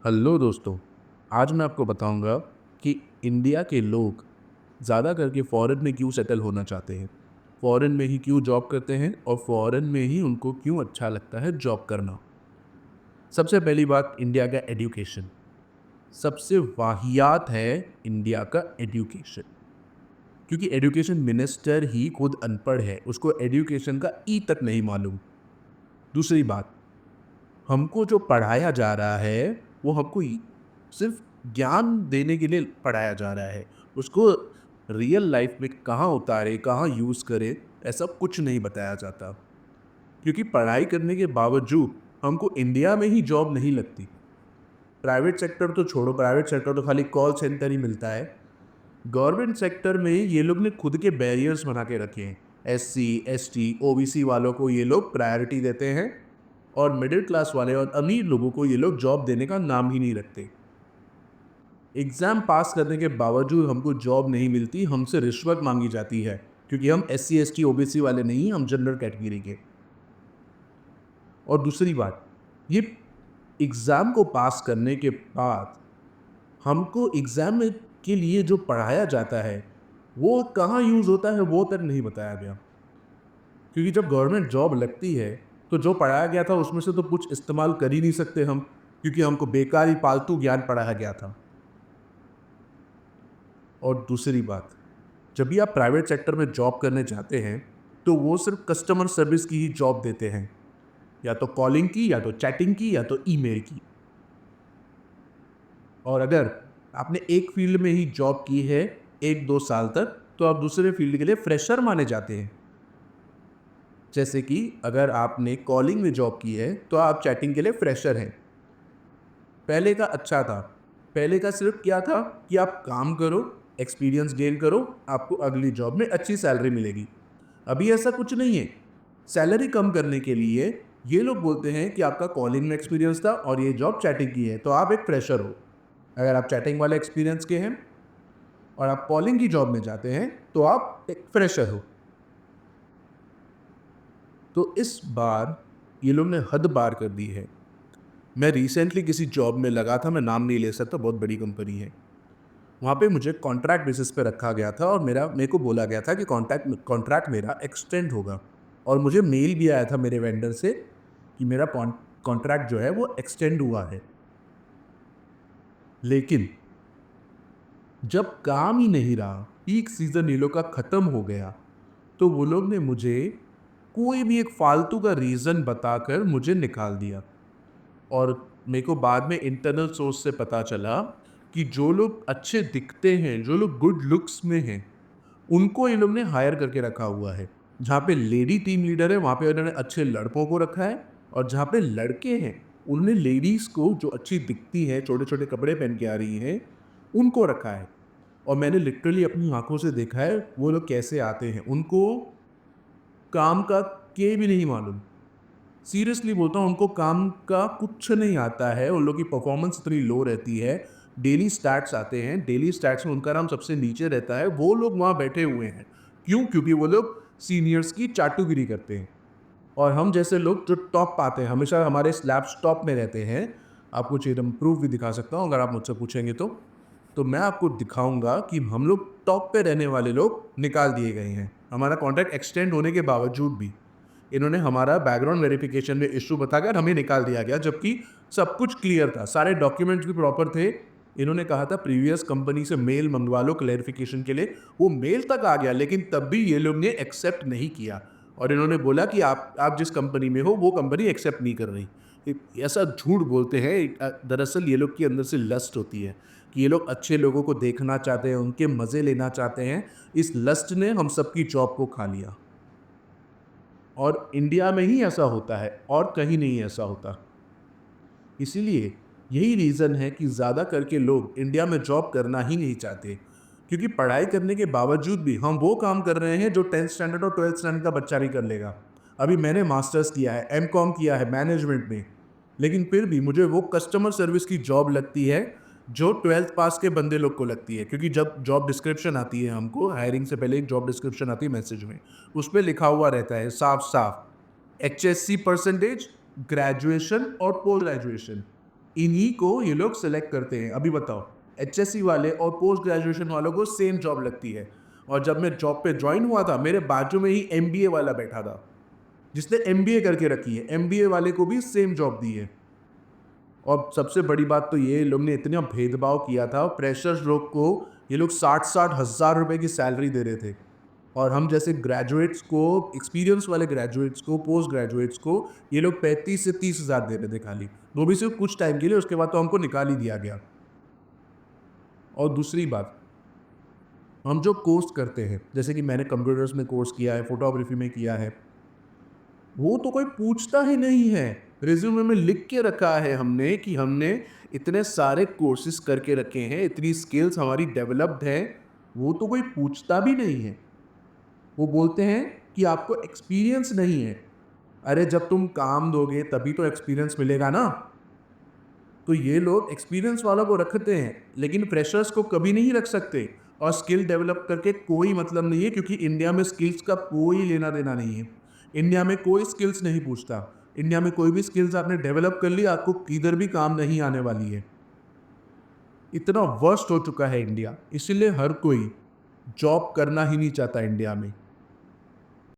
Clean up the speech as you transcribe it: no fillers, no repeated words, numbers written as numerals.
Hello दोस्तों। आज मैं आपको बताऊंगा कि इंडिया के लोग ज़्यादा करके फ़ॉरेन में क्यों सेटल होना चाहते हैं, फ़ॉरेन में ही क्यों जॉब करते हैं और फ़ॉरेन में ही उनको क्यों अच्छा लगता है जॉब करना। सबसे पहली बात, इंडिया का एजुकेशन सबसे वाहियात है। इंडिया का एजुकेशन, क्योंकि एजुकेशन मिनिस्टर ही खुद अनपढ़ है, उसको एजुकेशन का ई तक नहीं मालूम। दूसरी बात, हमको जो पढ़ाया जा रहा है वो हमको सिर्फ ज्ञान देने के लिए पढ़ाया जा रहा है। उसको रियल लाइफ में कहाँ उतारे, कहाँ यूज़ करे, ऐसा कुछ नहीं बताया जाता। क्योंकि पढ़ाई करने के बावजूद हमको इंडिया में ही जॉब नहीं लगती। प्राइवेट सेक्टर तो छोड़ो, प्राइवेट सेक्टर तो खाली कॉल सेंटर ही मिलता है। गवर्नमेंट सेक्टर में ये लोग ने खुद के बैरियर्स बना के रखे हैं। SC ST OBC वालों को ये लोग प्रायोरिटी देते हैं और मिडिल क्लास वाले और अमीर लोगों को ये लोग जॉब देने का नाम ही नहीं रखते। एग्ज़ाम पास करने के बावजूद हमको जॉब नहीं मिलती, हमसे रिश्वत मांगी जाती है, क्योंकि हम SC ST OBC वाले नहीं, हम जनरल कैटेगरी के। और दूसरी बात, ये एग्ज़ाम को पास करने के बाद हमको एग्ज़ाम में के लिए जो पढ़ाया जाता है वो कहाँ यूज़ होता है वो तक नहीं बताया गया। क्योंकि जब गवर्नमेंट जॉब लगती है तो जो पढ़ाया गया था उसमें से तो कुछ इस्तेमाल कर ही नहीं सकते हम, क्योंकि हमको बेकार ही फालतू ज्ञान पढ़ाया गया था। और दूसरी बात, जब भी आप प्राइवेट सेक्टर में जॉब करने जाते हैं तो वो सिर्फ कस्टमर सर्विस की ही जॉब देते हैं, या तो कॉलिंग की, या तो चैटिंग की, या तो ईमेल की। और अगर आपने एक फील्ड में ही जॉब की है 1-2 साल तक, तो आप दूसरे फील्ड के लिए फ्रेशर माने जाते हैं। जैसे कि अगर आपने कॉलिंग में जॉब की है तो आप चैटिंग के लिए फ्रेशर हैं। पहले का अच्छा था, पहले का सिर्फ क्या था कि आप काम करो, एक्सपीरियंस गेन करो, आपको अगली जॉब में अच्छी सैलरी मिलेगी। अभी ऐसा कुछ नहीं है। सैलरी कम करने के लिए ये लोग बोलते हैं कि आपका कॉलिंग में एक्सपीरियंस था और ये जॉब चैटिंग की है, तो आप एक फ्रेशर हो। अगर आप चैटिंग वाले एक्सपीरियंस के हैं और आप कॉलिंग की जॉब में जाते हैं तो आप एक फ्रेशर हो। तो इस बार ये लोग ने हद पार कर दी है। मैं रिसेंटली किसी जॉब में लगा था, मैं नाम नहीं ले सकता, बहुत बड़ी कंपनी है। वहाँ पे मुझे कॉन्ट्रैक्ट बेसिस पे रखा गया था और मेरे को बोला गया था कि कॉन्ट्रैक्ट मेरा एक्सटेंड होगा। और मुझे मेल भी आया था मेरे वेंडर से कि मेरा कॉन्ट्रैक्ट जो है वो एक्सटेंड हुआ है। लेकिन जब काम ही नहीं रहा, पीक सीजन ये लोग का ख़त्म हो गया, तो वो लोग ने मुझे कोई भी एक फालतू का रीज़न बताकर मुझे निकाल दिया। और मेरे को बाद में इंटरनल सोर्स से पता चला कि जो लोग अच्छे दिखते हैं, जो लोग गुड लुक्स में हैं, उनको इन लोग ने हायर करके रखा हुआ है। जहाँ पे लेडी टीम लीडर है वहाँ पे उन्होंने अच्छे लड़कों को रखा है, और जहाँ पे लड़के हैं उन्होंने लेडीज़ को जो अच्छी दिखती हैं, छोटे छोटे कपड़े पहन के आ रही हैं, उनको रखा है। और मैंने लिटरली अपनी आंखों से देखा है वो लोग कैसे आते हैं। उनको काम का के भी नहीं मालूम। सीरियसली बोलता हूँ, उनको काम का कुछ नहीं आता है। उन लोग की परफॉर्मेंस इतनी लो रहती है। डेली स्टैट्स आते हैं, डेली स्टैट्स में उनका नाम सबसे नीचे रहता है। वो लोग वहाँ बैठे हुए हैं। क्यों? क्योंकि वो लोग सीनियर्स की चाटुगिरी करते हैं। और हम जैसे लोग जो टॉप पाते हैं, हमेशा हमारे स्लैब्स टॉप में रहते हैं। आपको चाहिए तो प्रूफ भी दिखा सकता हूँ अगर आप मुझसे पूछेंगे तो मैं आपको दिखाऊंगा कि हम लोग टॉप पे रहने वाले लोग निकाल दिए गए हैं, हमारा कॉन्ट्रैक्ट एक्सटेंड होने के बावजूद भी। इन्होंने हमारा बैकग्राउंड वेरिफिकेशन में इशू बताकर हमें निकाल दिया गया, जबकि सब कुछ क्लियर था, सारे डॉक्यूमेंट्स भी प्रॉपर थे। इन्होंने कहा था प्रीवियस कंपनी से मेल मंगवा लो क्लैरिफिकेशन के लिए। वो मेल तक आ गया, लेकिन तब भी ये लोग ने एक्सेप्ट नहीं किया। और इन्होंने बोला कि आप जिस कंपनी में हो वो कंपनी एक्सेप्ट नहीं कर रही। ऐसा झूठ बोलते हैं। दरअसल ये लोग के अंदर से लस्ट होती है कि ये लोग अच्छे लोगों को देखना चाहते हैं, उनके मज़े लेना चाहते हैं। इस लस्ट ने हम सबकी जॉब को खा लिया। और इंडिया में ही ऐसा होता है और कहीं नहीं ऐसा होता। इसीलिए यही रीज़न है कि ज़्यादा करके लोग इंडिया में जॉब करना ही नहीं चाहते, क्योंकि पढ़ाई करने के बावजूद भी हम वो काम कर रहे हैं जो 10th स्टैंडर्ड और 12th स्टैंडर्ड का बच्चा भी कर लेगा। अभी मैंने मास्टर्स किया है, MCOM किया है मैनेजमेंट में, लेकिन फिर भी मुझे वो कस्टमर सर्विस की जॉब लगती है जो 12th पास के बंदे लोग को लगती है। क्योंकि जब जॉब डिस्क्रिप्शन आती है, हमको हायरिंग से पहले एक जॉब डिस्क्रिप्शन आती है मैसेज में, उस पर लिखा हुआ रहता है साफ साफ HSC परसेंटेज, ग्रेजुएशन और पोस्ट ग्रेजुएशन, इन्हीं को ये लोग सेलेक्ट करते हैं। अभी बताओ, एचएससी वाले और पोस्ट ग्रेजुएशन वालों को सेम जॉब लगती है, और जब मैं जॉब पे ज्वाइन हुआ था मेरे बाजू में ही एमबीए वाला बैठा था जिसने एमबीए करके रखी है, एमबीए वाले को भी सेम जॉब दी है। और सबसे बड़ी बात तो ये लोग ने इतना भेदभाव किया था, प्रेशर्स लोग को ये लोग 60-60 हज़ार रुपए की सैलरी दे रहे थे, और हम जैसे ग्रेजुएट्स को, एक्सपीरियंस वाले ग्रेजुएट्स को, पोस्ट ग्रेजुएट्स को ये लोग 35 से 30 हज़ार दे रहे थे खाली, वो भी सिर्फ कुछ टाइम के लिए, उसके बाद तो हमको निकाल ही दिया गया। और दूसरी बात, हम जो कोर्स करते हैं, जैसे कि मैंने कंप्यूटर्स में कोर्स किया है, फोटोग्राफी में किया है, वो तो कोई पूछता ही नहीं है। रिज्यूमे में लिख के रखा है हमने कि हमने इतने सारे कोर्सेज करके रखे हैं, इतनी स्किल्स हमारी डेवलप्ड है, वो तो कोई पूछता भी नहीं है। वो बोलते हैं कि आपको एक्सपीरियंस नहीं है। अरे जब तुम काम दोगे तभी तो एक्सपीरियंस मिलेगा ना। तो ये लोग एक्सपीरियंस वालों को रखते हैं लेकिन फ्रेशर्स को कभी नहीं रख सकते, और स्किल डेवलप करके कोई मतलब नहीं है, क्योंकि इंडिया में स्किल्स का कोई लेना देना नहीं है। इंडिया में कोई स्किल्स नहीं पूछता। इंडिया में कोई भी स्किल्स आपने डेवलप कर ली, आपको किधर भी काम नहीं आने वाली है। इतना वर्स्ट हो चुका है इंडिया, इसीलिए हर कोई जॉब करना ही नहीं चाहता इंडिया में।